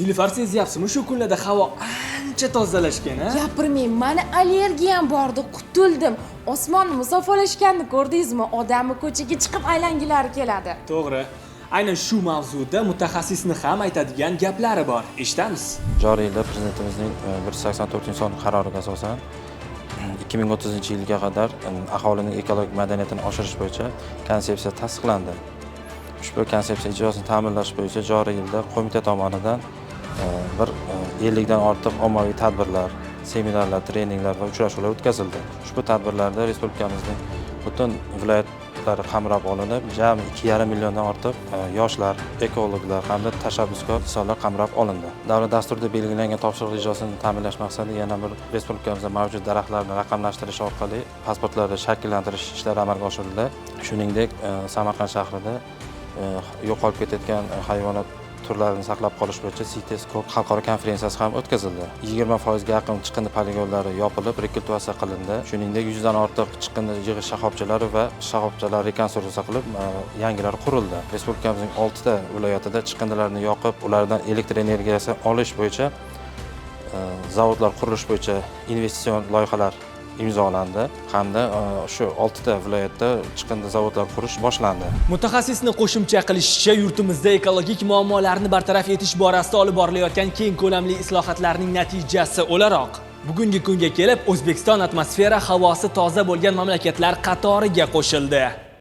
Nilufar, sezyapsizmi, shu kunlarda havo ancha tozalashgan, ha? Gapirmang, meni allergiyam bordi, qutuldim. Osmonni musofalashganini ko'rdingizmi? Odamni ko'chaga chiqib aylangilari keladi. To'g'ri. Aynan shu mavzuda mutaxassisni ham aytadigan gaplari bor. Eshitamiz. Joriy yilda prezidentimizning 184-son qaroriga asosan 2030-yilga qadar aholining ekologik madaniyatini oshirish bo'yicha konsepsiya tasdiqlandi. Ushbu konsepsiya ijrosini ta'minlash bo'yicha joriy yilda qo'mita tomonidan 50 dan ortiq ommaviy tadbirlar, seminarlar, treninglar va uchrashuvlar o'tkazildi. Ushbu tadbirlarda respublikamizning butun viloyatlari qamrab olinib, jami 2,5 milliondan ortiq yoshlar, ekologlar hamda tashabbuskor insonlar qamrab olindi. Davlat dasturida belgilangan topshiriq ijrosini ta'minlash maqsadida yana bir respublikamizda mavjud daraxtlarni raqamlashtirish orqali pasportlarni shakllantirish ishlari amalga oshirildi. Shuningdek, Samarqand shahrida yo'qolib ketayotgan hayvonot turlarini saqlab qolish bo'yicha CITES xalqaro konferensiyasi ham o'tkazildi. 20% ga yaqin chiqindi poligonlari yopilib, rekultivatsiya qilindi. Shuningdek, 100 dan ortiq chiqindi yig'ish shoxobchalari va shoxobchalar rekonstruksiya qilib, yangilari qurildi. Respublikamizning 6 ta viloyatida chiqindilarni yoqib, ulardan elektr energiyasi olish bo'yicha zavodlar qurilish bo'yicha investitsion loyihalar imzolandi hamda shu 6 ta viloyatda chiqindi zavodlar qurish boshlandi. Mutaxassisning qo'shimcha qilishicha, yurtimizda ekologik muammolarni bartaraf etish borasida olib borilayotgan keng ko'lamli islohotlarning natijasi o'laroq bugungi kunga kelib O'zbekiston atmosfera havosi toza bo'lgan mamlakatlar qatoriga qo'shildi.